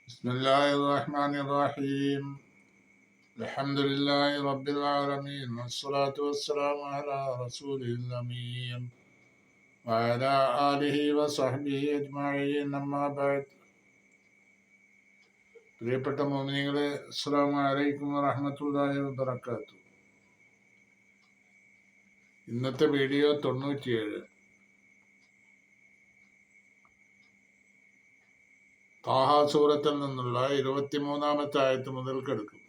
بسم الله الرحمن الرحيم. الحمد لله رب العالمين والصلاة والسلام على رسوله الأمين وعلى آله وصحبه أجمعين أما بعد. പ്രിയപ്പെട്ട മുഅ്മിനീങ്ങളെ, അസ്സലാമു അലൈക്കും വറഹ്മത്തുള്ളാഹി വബറകാതുഹു. ഇന്നത്തെ വീഡിയോ 97 താഹ സൂറത്തിൽ നിന്നുള്ള 23-ാമത്തെ ആയത്ത് മുതൽ എടുക്കും.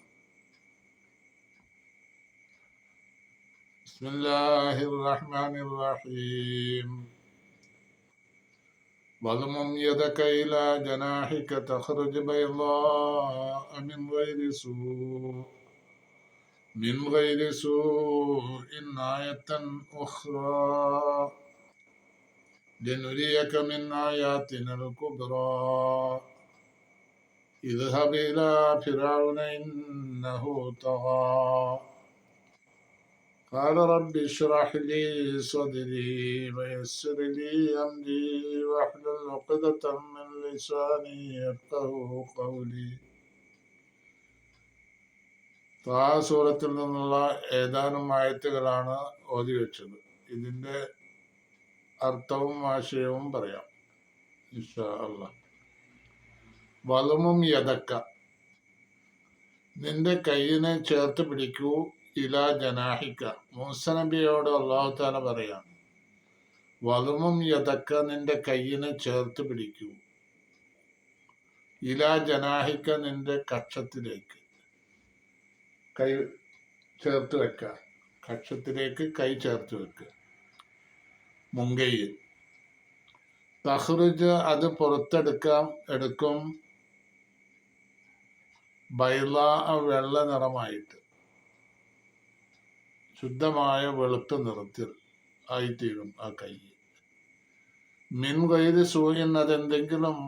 ബിസ്മില്ലാഹിർ റഹ്മാനിർ റഹീം. വളും യദക ഇലാ ജനാഹിക തഖ്റുജ് ബൈളാഅ മിൻ ഗൈരി സൂഇൻ ആയതൻ ഉഖ്റാ ലിനുരിയക മിൻ ആയാതിനൽ കുബ്റാ ഇദ്ഹബ് ഇലാ ഫിർഔന ഇന്നഹു തഗാ قال رب اشرح لي صدري ويسر لي أمري واحلل عقدة من لساني يفقهوا قولي. സൂറത്തിൽ നിന്നുള്ള ഏതാനും ആയത്തുകളാണ് ഓതി വെച്ചത്. ഇതിന്റെ അർത്ഥവും ആശയവും പറയാം ഇൻഷാ അല്ലാഹ്. വളുമും യദക്ക, നിന്റെ കയ്യിനെ ചേർത്ത് പിടിക്കൂ. ഇലാ ജനാഹിക്ക, മൂസ നബിയോട് അല്ലാഹു തആല പറയാണ്, വളുമും യദക്ക, നിന്റെ കയ്യിനെ ചേർത്ത് പിടിക്കൂ. ഇലാ ജനാഹിക്ക, നിന്റെ കക്ഷത്തിലേക്ക് കൈ ചേർത്ത് വെക്ക. കക്ഷത്തിലേക്ക് കൈ ചേർത്ത് വെക്കുക. മുങ്കയിൽ തഖ്റുജ്, അത് എടുക്കും. ബൈളാ, വെള്ള നിറമായിട്ട്, ശുദ്ധമായ വെളുത്ത നിറത്തിൽ ആയിത്തീരും ആ കൈ. മിൻ ഗൈരി സൂഇൻ, അതെന്തെങ്കിലും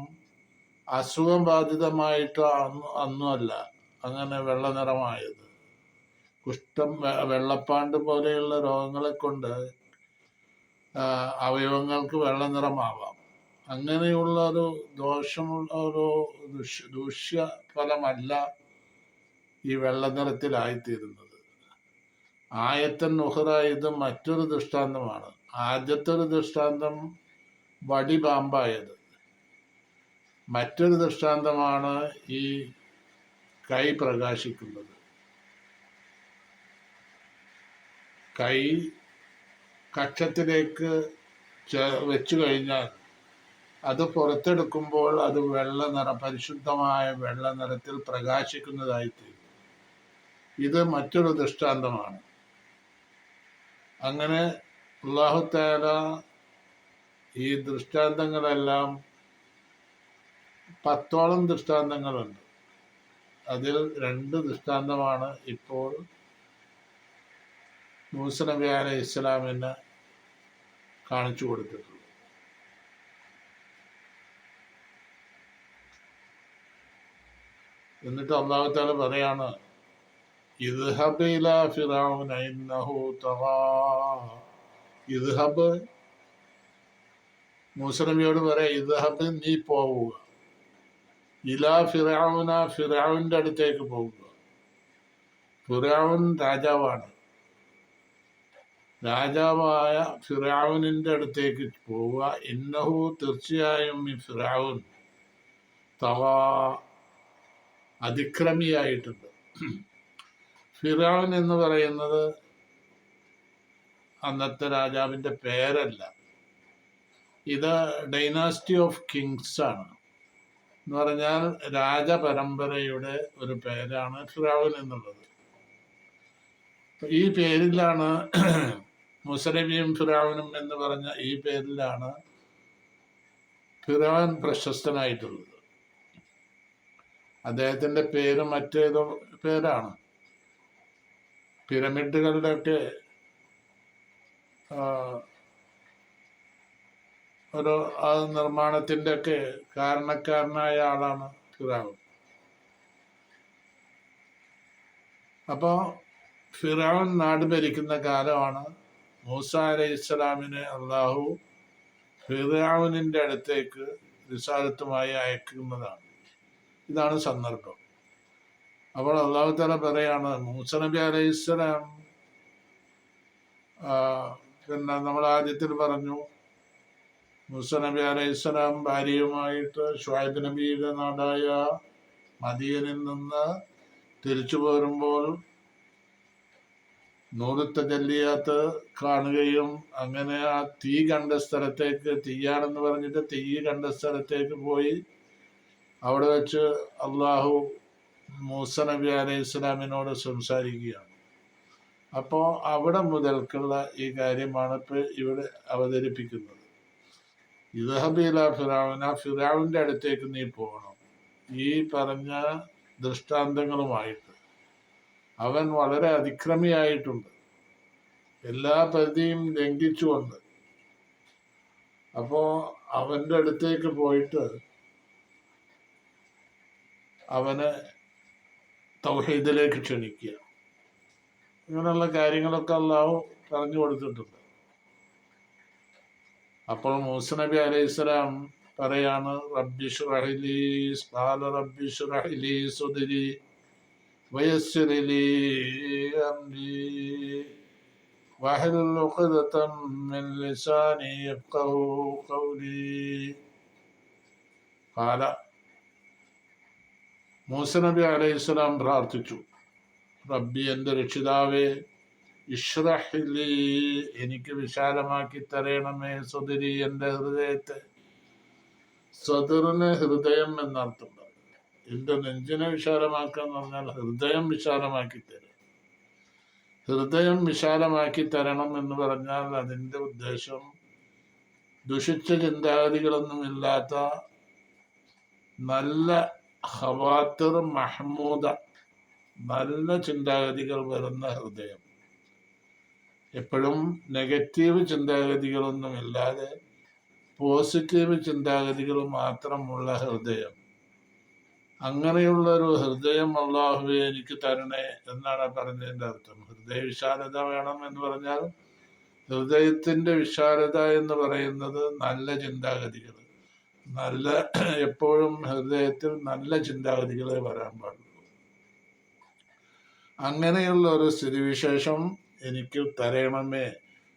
അസുഖം ബാധിതമായിട്ടോ അന്നുമല്ല അങ്ങനെ വെള്ള നിറമായത്. കുഷ്ഠം, വെള്ളപ്പാണ്ട് പോലെയുള്ള രോഗങ്ങളെ കൊണ്ട് അവയവങ്ങൾക്ക് വെള്ള നിറമാവാം. അങ്ങനെയുള്ള ഒരു ദോഷമുള്ള ഒരു ദൂഷ്യ ഫലമല്ല ഈ വെള്ള നിറത്തിലായിത്തീരുന്നത്. ആയത്തൻ ഉഖ്റ, ഇത് മറ്റൊരു ദൃഷ്ടാന്തമാണ്. ആദ്യത്തെ ഒരു ദൃഷ്ടാന്തം വടിപാമ്പായത്. മറ്റൊരു ദൃഷ്ടാന്തമാണ് ഈ കൈ പ്രകാശിക്കുന്നത്. കൈ കക്ഷത്തിലേക്ക് വെച്ചു കഴിഞ്ഞാൽ അത് പുറത്തെടുക്കുമ്പോൾ അത് വെള്ള നിറം, പരിശുദ്ധമായ വെള്ള നിറത്തിൽ പ്രകാശിക്കുന്നതായിത്തീരും. ഇത് മറ്റൊരു ദൃഷ്ടാന്തമാണ്. അങ്ങനെ അല്ലാഹു തആല ഈ ദൃഷ്ടാന്തങ്ങളെല്ലാം 10ഓളം ദൃഷ്ടാന്തങ്ങളുണ്ട്. അതിൽ 2 ദൃഷ്ടാന്തമാണ് ഇപ്പോൾ മൂസ നബി അലൈഹി ഇസ്ലാമിന് കാണിച്ചു കൊടുത്തിട്ടുള്ളത്. എന്നിട്ട് അല്ലാഹു തആല പറയാണ്, ഇദ്ഹബ് ഇലാ ഫിർഔന ഇന്നഹു തഗാ. ഇദ്ഹബ്, മൂസ നബിയോട് പറയാം, ഇദ്ഹബ്, നീ പോവുക. ഇലാ ഫിർഔന, ഫിർഔന്റെ അടുത്തേക്ക് പോവുക. ഫിർഔൻ രാജാവാണ്. രാജാവായ ഫിർഔനിന്റെ അടുത്തേക്ക് പോവുക. ഇന്നഹു, തീർച്ചയായും ഈ ഫിർഔൻ തഗാ, അതിക്രമിയായിട്ടുണ്ട്. ഫിർഔൻ എന്ന് പറയുന്നത് അന്നത്തെ രാജാവിന്റെ പേരല്ല. ഇത് ഡൈനാസ്റ്റി ഓഫ് കിങ്സ് ആണ്. എന്ന് പറഞ്ഞാൽ രാജപരമ്പരയുടെ ഒരു പേരാണ് ഫിർഔൻ എന്നുള്ളത്. ഈ പേരിലാണ് മൂസ നബിയും ഫിർഔനും എന്ന് പറഞ്ഞ ഈ പേരിലാണ് ഫിർഔൻ പ്രശസ്തനായിട്ടുള്ളത്. അദ്ദേഹത്തിന്റെ പേര് മറ്റേതോ പേരാണ്. പിരമിഡുകളുടെയൊക്കെ ഒരു നിർമ്മാണത്തിന്റെ ഒക്കെ കാരണക്കാരനായ ആളാണ് ഫിർഔൻ. അപ്പോ ഫിർഔൻ നാട് ഭരിക്കുന്ന കാലമാണ് മൂസ അലൈഹിസ്സലാമിനെ അള്ളാഹു ഫിർഔനിന്റെ അടുത്തേക്ക് റിസാലത്തുമായി അയക്കുന്നതാണ്. ഇതാണ് സന്ദർഭം. അപ്പോൾ അള്ളാഹു തആല പറയാണ്, മൂസ നബി അലൈഹിസ്സലാം പിന്നെ നമ്മൾ ആദ്യത്തിൽ പറഞ്ഞു, മൂസ നബി അലൈഹിസ്സലാം ഭാര്യയുമായിട്ട് ഷുഐബ് നബിയുടെ നാടായ മദീനിൽ നിന്ന് തിരിച്ചു പോരുമ്പോൾ നൂറുത്ത ജല്ലിയാത്ത് കാണുകയും അങ്ങനെ ആ തീ കണ്ട സ്ഥലത്തേക്ക്, തീയാണെന്ന് പറഞ്ഞിട്ട് തീ കണ്ട സ്ഥലത്തേക്ക് പോയി അവിടെ വെച്ച് അള്ളാഹു മൂസ നബി അലൈഹി സ്വലാമിനോട് സംസാരിക്കുകയാണ്. അപ്പോൾ അവിടെ മുതൽക്കുള്ള ഈ കാര്യമാണ് ഇപ്പോൾ ഇവിടെ അവതരിപ്പിക്കുന്നത്. ഇദ്ഹബില ഫിറഔന, ഫിറഔന്റെ അടുത്തേക്ക് നീ പോകണം. ഈ പറഞ്ഞ ദൃഷ്ടാന്തങ്ങളുമായിട്ട് അവൻ വളരെ അതിക്രമിയായിട്ടുണ്ട്, എല്ലാ പരിധിയും ലംഘിച്ചുകൊണ്ട്. അപ്പോ അവന്റെ അടുത്തേക്ക് പോയിട്ട് അവനെ തൗഹീദിലേക്ക് ക്ഷണിക്കുക, ഇങ്ങനെയുള്ള കാര്യങ്ങളൊക്കെ അള്ളാഹു പറഞ്ഞു കൊടുത്തിട്ടുണ്ട്. അപ്പോൾ മൂസ നബി അലൈഹിസ്സലാം പറയാണ്, റബ്ബിശ്റഹ് ലീ ഖാല റബ്ബിശ്റഹ് ലീ സദ്രി വയസ്സിർ ലീ അംരി വഹ്ലുൽ ഉഖ്ദതം മിൻ ലിസാനി യഫ്ഖഹു ഖൗലി. ഖാല, മൂസ നബി അലൈഹിസ്സലാം പ്രാർത്ഥിച്ചു, റബ്ബി, എൻ്റെ രക്ഷിതാവേ, ഇഷ്റഹ് ലീ, എനിക്ക് വിശാലമാക്കി തരണമേ, സദ്രി, എൻ്റെ ഹൃദയത്തെ. സദറിന് ഹൃദയം എന്നർത്ഥം. എൻ്റെ നെഞ്ചിനെ വിശാലമാക്കുക എന്ന് പറഞ്ഞാൽ ഹൃദയം വിശാലമാക്കി തരും. ഹൃദയം വിശാലമാക്കി തരണം എന്ന് പറഞ്ഞാൽ അതിൻ്റെ ഉദ്ദേശം ദുഷിച്ച ചിന്താഗതികളൊന്നും ഇല്ലാത്ത നല്ല ഖവാത്തിർ മഹ്മൂദ, നല്ല ചിന്താഗതികൾ വരുന്ന ഹൃദയം, എപ്പോഴും നെഗറ്റീവ് ചിന്താഗതികളൊന്നും ഇല്ലാതെ പോസിറ്റീവ് ചിന്താഗതികൾ മാത്രമുള്ള ഹൃദയം. അങ്ങനെയുള്ള ഒരു ഹൃദയം അള്ളാഹുവെ എനിക്ക് തരണേ എന്നാണ് പറഞ്ഞതിൻ്റെ അർത്ഥം. ഹൃദയ വിശാലത വേണം എന്ന് പറഞ്ഞാൽ ഹൃദയത്തിൻ്റെ വിശാലത എന്ന് പറയുന്നത് നല്ല ചിന്താഗതികൾ, നല്ല, എപ്പോഴും ഹൃദയത്തിൽ നല്ല ചിന്താഗതികളെ വരാൻ പാടുള്ളൂ. അങ്ങനെയുള്ള ഒരു സ്ഥിതിവിശേഷം എനിക്ക് തരണമേ.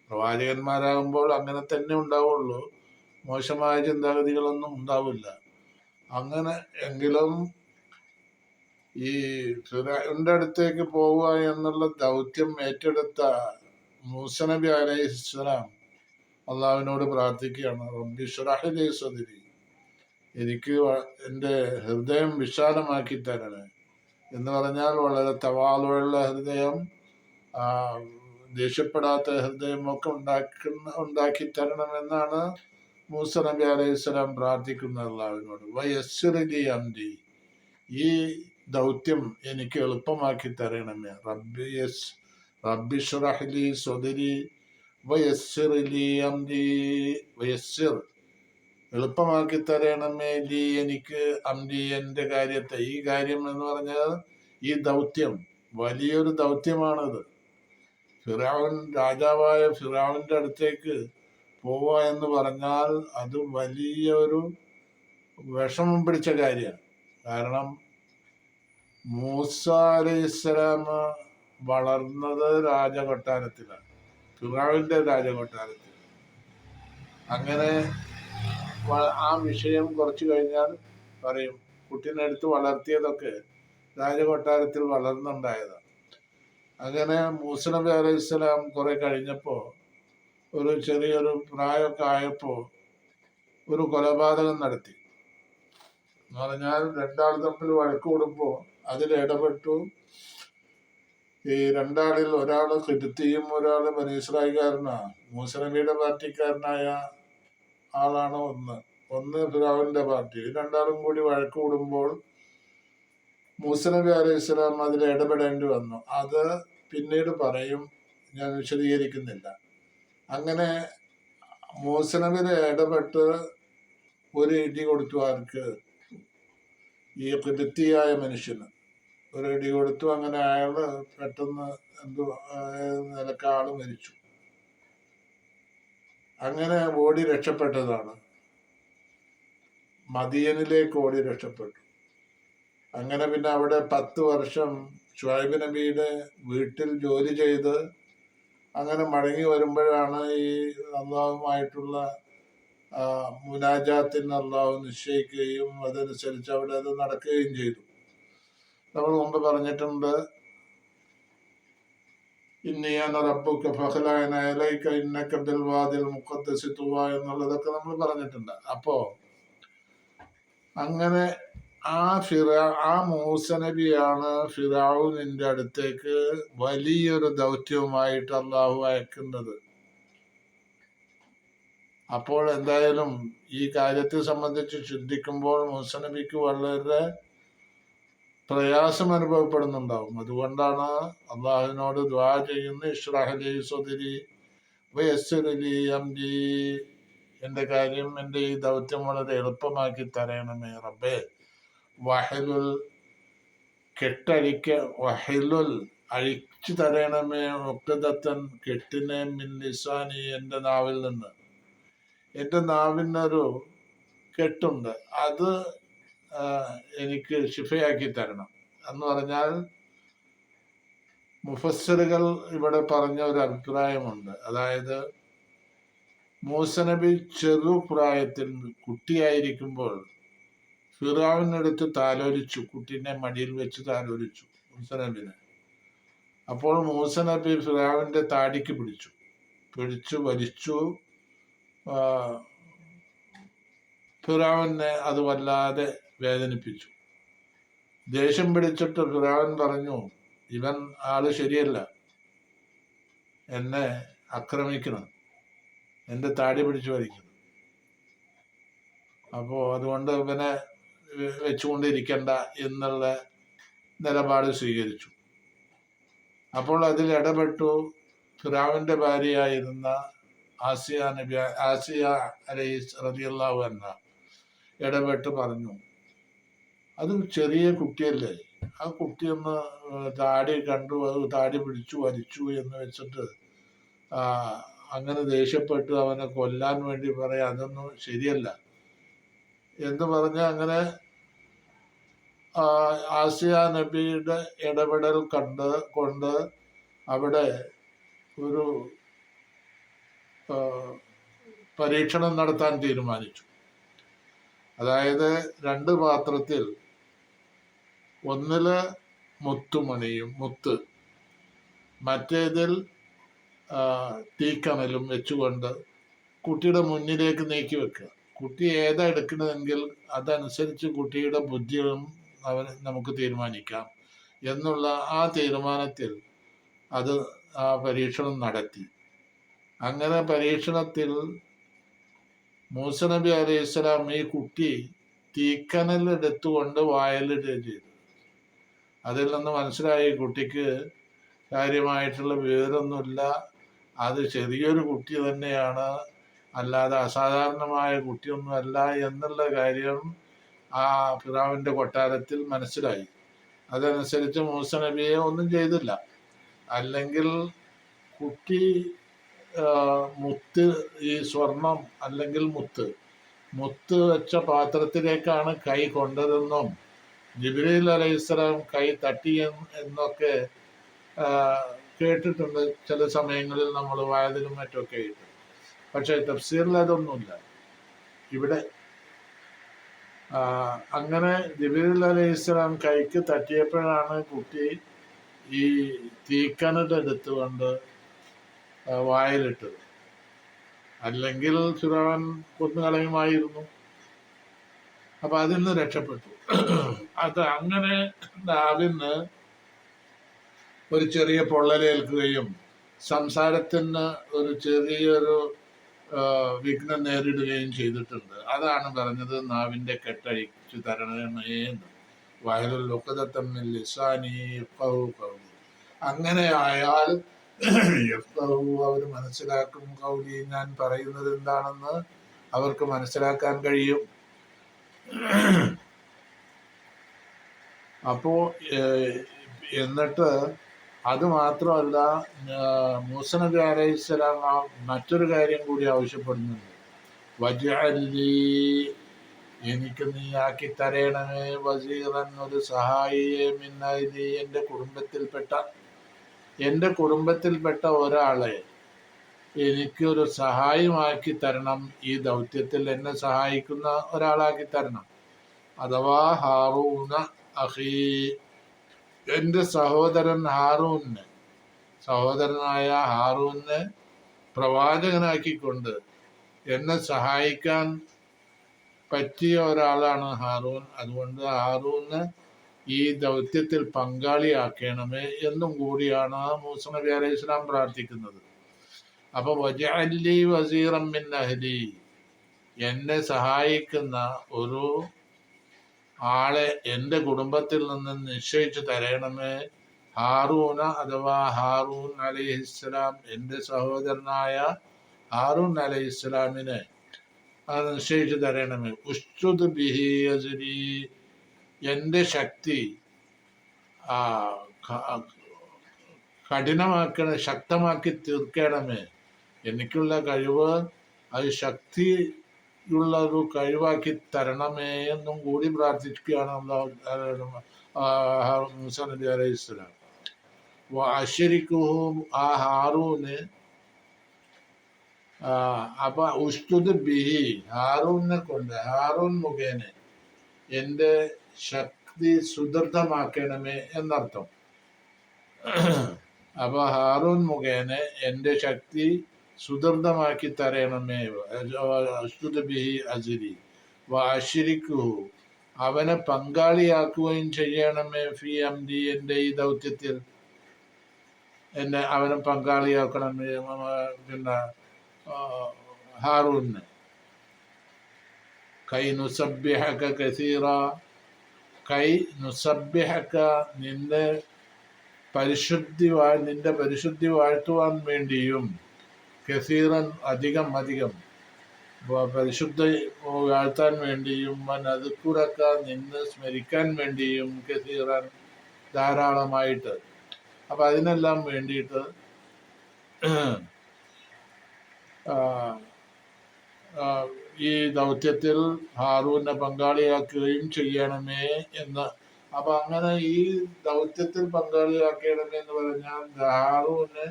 പ്രവാചകന്മാരാകുമ്പോൾ അങ്ങനെ തന്നെ ഉണ്ടാവുള്ളൂ, മോശമായ ചിന്താഗതികളൊന്നും ഉണ്ടാവില്ല. അങ്ങനെ എങ്കിലും ഈ ഫിറഔന്റെ അടുത്തേക്ക് പോവുക എന്നുള്ള ദൗത്യം ഏറ്റെടുത്ത മൂസ നബി അലൈഹിസ്സലാം അള്ളാഹുവിനോട് പ്രാർത്ഥിക്കുകയാണ്, റബ്ബി ഇശ്റഹ് ലീ സദ്രി, എനിക്ക് എൻ്റെ ഹൃദയം വിശാലമാക്കി തരണേ എന്ന് പറഞ്ഞാൽ വളരെ തവാളുള്ള ഹൃദയം, ദേഷ്യപ്പെടാത്ത ഹൃദയമൊക്കെ ഉണ്ടാക്കി തരണമെന്നാണ് മൂസ നബി അലൈഹിസ്സലാം പ്രാർത്ഥിക്കുന്നത് അള്ളാഹുവിനോട്. വയസ്സിർ ലീ അംരി, ഈ ദൗത്യം എനിക്ക് എളുപ്പമാക്കി തരണമേ. റബ്ബി ഇശ്റഹ് ലീ സദ്രി വയസ്സിർ ലീ അംരി, വയസ്സിർ, എളുപ്പമാക്കി തരണമേ, ലീ, എനിക്ക്, അംരി, എൻ്റെ കാര്യത്തെ. ഈ കാര്യം എന്ന് പറഞ്ഞാൽ ഈ ദൗത്യം വലിയൊരു ദൗത്യമാണത്. ഫിറഔൻ, രാജാവായ ഫിറഔന്റെ അടുത്തേക്ക് പോവുക എന്ന് പറഞ്ഞാൽ അത് വലിയൊരു വിഷമം പിടിച്ച കാര്യമാണ്. കാരണം മൂസ അലൈഹിസ്സലാം വളർന്നത് രാജകൊട്ടാരത്തിലാണ്, ഫിറഔന്റെ രാജകൊട്ടാരത്തിൽ. അങ്ങനെ ആ വിഷയം കുറച്ച് കഴിഞ്ഞാൽ പറയും, കുട്ടീനെടുത്ത് വളർത്തിയതൊക്കെ രാജകൊട്ടാരത്തിൽ വളർന്നുണ്ടായതാണ്. അങ്ങനെ മൂസ നബി അലൈഹിസ്സലാം കുറെ കഴിഞ്ഞപ്പോൾ, ഒരു ചെറിയൊരു പ്രായമൊക്കെ ആയപ്പോൾ ഒരു കൊലപാതകം നടത്തി. എന്ന് പറഞ്ഞാൽ രണ്ടാൾ തമ്മിൽ വഴക്ക് കൂടുമ്പോൾ അതിൽ ഇടപെട്ടു. ഈ രണ്ടാളിൽ ഒരാൾ ഖിബ്തിയും ഒരാൾ ബനീ ഇസ്രായേൽക്കാരനാണ്. മൂസ നബിയുടെ പാർട്ടിക്കാരനായ ആളാണ് ഒന്ന് ഫിറഔന്റെ പാർട്ടി. രണ്ടാളും കൂടി വഴക്ക് കൂടുമ്പോൾ മൂസ നബി അലൈഹിസ്സലാം അതിൽ ഇടപെടേണ്ടി വന്നു. അത് പിന്നീട് പറയും, ഞാൻ വിശദീകരിക്കുന്നില്ല. അങ്ങനെ മൂസ നബി ഇടപെട്ട് ഒരു ഇടി കൊടുത്തു. ആർക്ക്? ഈ ഖിബ്തിയായ മനുഷ്യന് ഒരു ഇടി കൊടുത്തു. അങ്ങനെ അയാൾ പെട്ടെന്ന് നിലക്ക് ആള് മരിച്ചു. അങ്ങനെ ഓടി രക്ഷപ്പെട്ടതാണ്, മദിയനിലേക്ക് ഓടി രക്ഷപ്പെട്ടു. അങ്ങനെ പിന്നെ അവിടെ 10 വർഷം ഷുഐബ് നബിയുടെ വീട്ടിൽ ജോലി ചെയ്ത് അങ്ങനെ മടങ്ങി വരുമ്പോഴാണ് ഈ അള്ളാഹുമായിട്ടുള്ള മുനാജാത്തിന് അള്ളാഹു നിശ്ചയിക്കുകയും അതനുസരിച്ച് അവിടെ അത് നടക്കുകയും ചെയ്തു. നമ്മൾ മുമ്പ് പറഞ്ഞിട്ടുണ്ട്, ഇന്നിയാന റബ്ബുക ഫഖ്ലഅന ഇലൈക ഇന്നക ബിൽ വാദിൽ മുഖദ്ദസി തുവ എന്നുള്ളതൊക്കെ നമ്മൾ പറഞ്ഞിട്ടുണ്ട്. അപ്പോ അങ്ങനെ ആ മൂസ നബിയാണ് ഫിറഔനിന്റെ അടുത്തേക്ക് വലിയൊരു ദൗത്യവുമായിട്ട് അള്ളാഹു അയക്കുന്നത്. അപ്പോൾ എന്തായാലും ഈ കാര്യത്തെ സംബന്ധിച്ച് ചിന്തിക്കുമ്പോൾ മൂസ നബിക്ക് വളരെ പ്രയാസം അനുഭവപ്പെടുന്നുണ്ടാവും. അതുകൊണ്ടാണ് അള്ളാഹുവിനോട് ദുആ ചെയ്യുന്ന ഇശ്റഹ് ലി സദ്രി വയസ്സിർ ലി അംരി, എൻ്റെ കാര്യം, എൻ്റെ ഈ ദൗത്യം വളരെ എളുപ്പമാക്കി തരണമേ റബ്ബേ. വഹലുൽ വഹലുൽ അഴിച്ചു തരണമേ, ഉഖ്ദത്തൻ കെട്ടിനെ മിൻ ലിസാനി, എൻ്റെ നാവിൽ നിന്ന്. എൻ്റെ നാവിനൊരു കെട്ടുണ്ട്, അത് എനിക്ക് ശിഫയാക്കി തരണം എന്ന് പറഞ്ഞാൽ, മുഫസ്സിറുകൾ ഇവിടെ പറഞ്ഞ ഒരു അഭിപ്രായമുണ്ട്. അതായത് മൂസ നബി ചെറുപ്രായത്തിൽ കുട്ടിയായിരിക്കുമ്പോൾ ഫിറഔനെടുത്ത് താലോലിച്ചു, കുട്ടീനെ മടിയിൽ വെച്ച് താലോലിച്ചു മൂസ നബിനെ. അപ്പോൾ മൂസ നബി ഫിറഔന്റെ താടിക്ക് പിടിച്ചു വലിച്ചു. ഫിറഔനെ അത് വല്ലാതെ വേദനിപ്പിച്ചു. ദേഷ്യം പിടിച്ചിട്ട് ഫിറഔൻ പറഞ്ഞു, ഇവൻ ആള് ശരിയല്ല, എന്നെ ആക്രമിക്കണം, എൻ്റെ താടി പിടിച്ചു വലിക്കണം. അപ്പോൾ അതുകൊണ്ട് ഇവനെ വെച്ചുകൊണ്ടിരിക്കണ്ട എന്നുള്ള നിലപാട് സ്വീകരിച്ചു. അപ്പോൾ അതിൽ ഇടപെട്ടു ഫിറഔന്റെ ഭാര്യയായിരുന്ന ആസിയ റളിയല്ലാഹു അൻഹ ഇടപെട്ട് പറഞ്ഞു, അത് ചെറിയ കുട്ടിയല്ലേ, ആ കുട്ടിയൊന്ന് താടി കണ്ടു, അത് താടി പിടിച്ചു വലിച്ചു എന്ന് വെച്ചിട്ട് അങ്ങനെ ദേഷ്യപ്പെട്ട് അവനെ കൊല്ലാൻ വേണ്ടി പറയാം, അതൊന്നും ശരിയല്ല എന്ന് പറഞ്ഞ് അങ്ങനെ ആസിയ നബിയുടെ ഇടപെടൽ കൊണ്ട് അവിടെ ഒരു പരീക്ഷണം നടത്താൻ തീരുമാനിച്ചു. അതായത് 2 പാത്രത്തിൽ, ഒന്നില് മുത്ത്, മറ്റേതിൽ തീക്കനലും വെച്ചുകൊണ്ട് കുട്ടിയുടെ മുന്നിലേക്ക് നീക്കി വെക്കുക. കുട്ടി ഏതാ എടുക്കുന്നതെങ്കിൽ അതനുസരിച്ച് കുട്ടിയുടെ ബുദ്ധിയും നമുക്ക് തീരുമാനിക്കാം എന്നുള്ള ആ തീരുമാനത്തിൽ ആ പരീക്ഷണം നടത്തി. അങ്ങനെ പരീക്ഷണത്തിൽ മൂസ നബി അലൈഹിസ്സലാം ഈ കുട്ടി തീക്കനൽ എടുത്തുകൊണ്ട് വായിലിടുകയും ചെയ്തു. അതിൽ നിന്ന് മനസ്സിലായി കുട്ടിക്ക് കാര്യമായിട്ടുള്ള വിവരമൊന്നുമില്ല, അത് ചെറിയൊരു കുട്ടി തന്നെയാണ്, അല്ലാതെ അസാധാരണമായ കുട്ടിയൊന്നുമല്ല എന്നുള്ള കാര്യം ആ ഫിറഔന്റെ കൊട്ടാരത്തിൽ മനസ്സിലായി. അതനുസരിച്ച് മൂസ നബിയെ ഒന്നും ചെയ്തില്ല. അല്ലെങ്കിൽ കുട്ടി ഈ സ്വർണം അല്ലെങ്കിൽ മുത്ത് വെച്ച പാത്രത്തിലേക്കാണ് കൈ കൊണ്ടതെന്നും ജിബ്രീൽ അലൈഹിസ്സലാം കൈ തട്ടി എന്നൊക്കെ കേട്ടിട്ടുണ്ട് ചില സമയങ്ങളിൽ, നമ്മൾ വായതിലും മറ്റൊക്കെ ആയിട്ട്. പക്ഷെ തഫ്സീറിൽ അതൊന്നുമില്ല. ഇവിടെ അങ്ങനെ ജിബ്രീൽ അലൈഹിസ്സലാം കൈക്ക് തട്ടിയപ്പോഴാണ് കുട്ടി ഈ തീക്കനലെടുത്തുകൊണ്ട് വായിലിട്ടത്. അല്ലെങ്കിൽ ഫിറഔൻ കൊന്നുകളയുമായിരുന്നു. അപ്പൊ അതിൽ നിന്ന് രക്ഷപ്പെട്ടു. അത് അങ്ങനെ നാവിന് ഒരു ചെറിയ പൊള്ളലേൽക്കുകയും സംസാരത്തിന് ഒരു ചെറിയൊരു വിഘ്നം നേരിടുകയും ചെയ്തിട്ടുണ്ട്. അതാണ് പറഞ്ഞത്, നാവിന്റെ കെട്ടഴിച്ചു തരണമേ എന്ന്. വഹലുൽ ഉഖ്ദത്തൻ മിൻ ലിസാനി യഫ്ഖഹു ഖൗലി. അങ്ങനെ ആയാൽ അവർ മനസ്സിലാക്കും ഖൗലി, ഞാൻ പറയുന്നത് എന്താണെന്ന് അവർക്ക് മനസ്സിലാക്കാൻ കഴിയും. അപ്പോ എന്നിട്ട് അത് മാത്രമല്ല, മൂസ നബി അലൈഹിസ്സലാം മറ്റൊരു കാര്യം കൂടി ആവശ്യപ്പെടുന്നുണ്ട്. വജ്അലി എനിക്ക് നീ ആക്കി തരേണമേ വസീറൻ, ഒരു സഹായിയെ മിന്നഹ്ലി, എൻ്റെ കുടുംബത്തിൽപ്പെട്ട ഒരാളെ എനിക്കൊരു സഹായമാക്കി തരണം. ഈ ദൗത്യത്തിൽ എന്നെ സഹായിക്കുന്ന ഒരാളാക്കി തരണം. അഥവാ ഹാറൂന അഖീ, എൻ്റെ സഹോദരനായ ഹാറൂനെ പ്രവാചകനാക്കിക്കൊണ്ട് എന്നെ സഹായിക്കാൻ പറ്റിയ ഒരാളാണ് ഹാറൂൻ. അതുകൊണ്ട് ഹാറൂനെ ഈ ദൗത്യത്തിൽ പങ്കാളിയാക്കണമേ എന്നും കൂടിയാണ് മൂസ നബി അലൈഹി ഇസ്ലാം പ്രാർത്ഥിക്കുന്നത്. അപ്പൊ വജഅല്ലി വസീറൻ മിൻ അഹ്ലി, എന്നെ സഹായിക്കുന്ന ഒരു ആളെ എൻ്റെ കുടുംബത്തിൽ നിന്ന് നിശ്ചയിച്ചു തരണമേ. ഹാറൂന അഥവാ ഹാറൂൻ അലൈഹിസ്സലാം, എൻ്റെ സഹോദരനായ ഹാറൂൻ അലൈഹിസ്സലാമിനെ നിശ്ചയിച്ചു തരണമേ. ഉസ്തുദ് ബിഹി അസ്രി, എൻ്റെ ശക്തി ശക്തമാക്കി തീർക്കണമേ. എനിക്കുള്ള കഴിവ് അത് ശക്തിയുള്ള ഒരു കഴിവാക്കി തരണമേ എന്നും കൂടി പ്രാർത്ഥിക്കുകയാണ് മൂസ നബി അലൈഹി സ്വലാം. അശ്ശരിക്കും ആ ഹാറൂന്, അപ്പൊ ഉസ്തുദ് ബിഹി, ഹാറൂൻ മുഖേന എൻ്റെ ശക്തി സുദൃഢമാക്കണമേ എന്നർത്ഥം. അപ്പൊ ഹാറൂൻ മുഖേന എൻ്റെ ശക്തി സുദൃഢമാക്കി തരണമേ. ഉസ്തുദ് ബിഹി അസ്രി വഅശ്രിക്കുഹു, അവനെ പങ്കാളിയാക്കുകയും ചെയ്യണമേ. ഫി അംരി, എൻ്റെ ഈ ദൗത്യത്തിൽ അവനെ പങ്കാളിയാക്കണമേ. പിന്നെ ഹാറൂന് കൈ നുസബ്ബിഹക കസീറ, നിന്റെ പരിശുദ്ധി വാഴ്ത്തുവാൻ വേണ്ടിയും, കസീറൻ അധികം പരിശുദ്ധ വാഴ്ത്താൻ വേണ്ടിയും, അതുക്കുറക്ക നിന്ന് സ്മരിക്കാൻ വേണ്ടിയും, കസീറൻ ധാരാളമായിട്ട്. അപ്പൊ അതിനെല്ലാം വേണ്ടിയിട്ട് ഈ ദൗത്യത്തിൽ ഹാറൂനെ പങ്കാളിയാക്കുകയും ചെയ്യണമേ എന്ന്. അപ്പൊ അങ്ങനെ ഈ ദൗത്യത്തിൽ പങ്കാളിയാക്കണമേ എന്ന് പറഞ്ഞാൽ ഹാറൂന്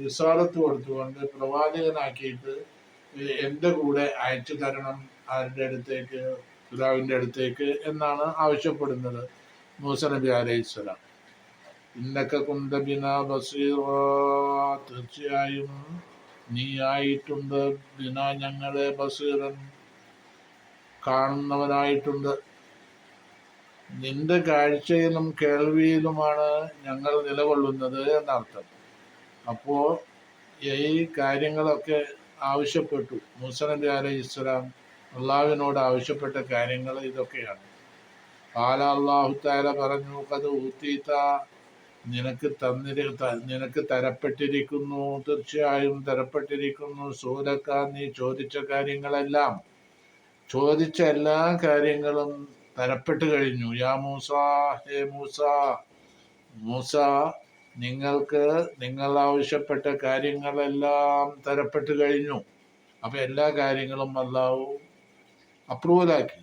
റിസാലത്ത് കൊടുത്തുകൊണ്ട് പ്രവാചകനാക്കിയിട്ട് എൻ്റെ കൂടെ അയച്ചു തരണം. ആരുടെ അടുത്തേക്ക്? പിതാവിൻ്റെ അടുത്തേക്ക് എന്നാണ് ആവശ്യപ്പെടുന്നത് മൂസ നബി അലൈഹിസ്സലാം. ഇന്നക കുന്ത ബിനാ ബസീറ, തീർച്ചയായും നീ ആയിട്ടുണ്ട് ബിനാ ഞങ്ങളെ ബസീറൻ, കാണുന്നവനായിട്ടുണ്ട്. നിന്റെ കാഴ്ചയിലും കേൾവിയിലുമാണ് ഞങ്ങൾ നിലകൊള്ളുന്നത് എന്നർത്ഥം. അപ്പോ ഈ കാര്യങ്ങളൊക്കെ ആവശ്യപ്പെട്ടു മൂസ നബി അലൈഹി ഇസ്ലാം അള്ളാഹുവിനോട് ആവശ്യപ്പെട്ട കാര്യങ്ങൾ ഇതൊക്കെയാണ്. അല്ലാഹു തആല പറഞ്ഞു, ഖദ് ഊതീത, നിനക്ക് തരപ്പെട്ടിരിക്കുന്നു, തീർച്ചയായും തരപ്പെട്ടിരിക്കുന്നു. സൂലക്ക, നീ ചോദിച്ച കാര്യങ്ങളെല്ലാം, ചോദിച്ച എല്ലാ കാര്യങ്ങളും തരപ്പെട്ടു കഴിഞ്ഞു. യാ മൂസ, ഹേ മൂസ, നിങ്ങൾ ആവശ്യപ്പെട്ട കാര്യങ്ങളെല്ലാം തരപ്പെട്ടു കഴിഞ്ഞു. അപ്പൊ എല്ലാ കാര്യങ്ങളും അല്ലാഹു അപ്രൂവലാക്കി,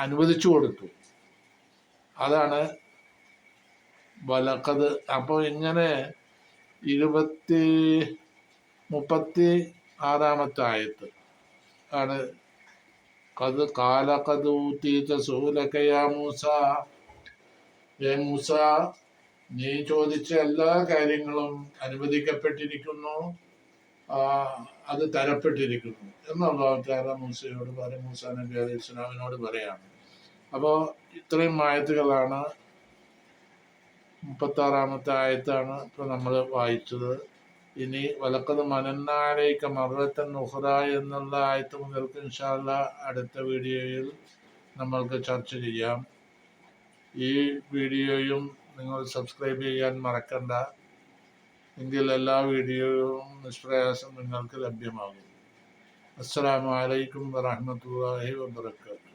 അനുവദിച്ചു കൊടുത്തു. അതാണ് വലഖദ്. അപ്പോൾ ഇങ്ങനെ 36 ആയത്ത് ആണ്. ഖദ് ഊതീത സുഅലക യാ മൂസ, ഹേ മൂസ, നീ ചോദിച്ച എല്ലാ കാര്യങ്ങളും അനുവദിക്കപ്പെട്ടിരിക്കുന്നു, അത് തരപ്പെട്ടിരിക്കുന്നു എന്ന് അല്ലാഹു തആല മൂസ നബി അലൈഹി സ്വലാമിനോട് പറയാണ്. അപ്പോൾ ഇത്രയും ആയത്തുകളാണ്, 36 ആയത്താണ് ഇപ്പോൾ നമ്മൾ വായിച്ചത്. ഇനി വലഖദ് മനന്നാ അലൈക മർറത്തൻ ഉഖ്റ എന്നുള്ള ആയത്ത് മുതൽക്ക് ഇൻഷാ അല്ലാഹ് അടുത്ത വീഡിയോയിൽ നമ്മൾക്ക് ചർച്ച ചെയ്യാം. ഈ വീഡിയോയും നിങ്ങൾ സബ്സ്ക്രൈബ് ചെയ്യാൻ മറക്കണ്ട, എങ്കിൽ എല്ലാ വീഡിയോയും നിഷ്പ്രയാസം നിങ്ങൾക്ക് ലഭ്യമാകും. അസ്സലാമു അലൈക്കും വറഹ്മത്തുള്ളാഹി വബറകാതുഹു.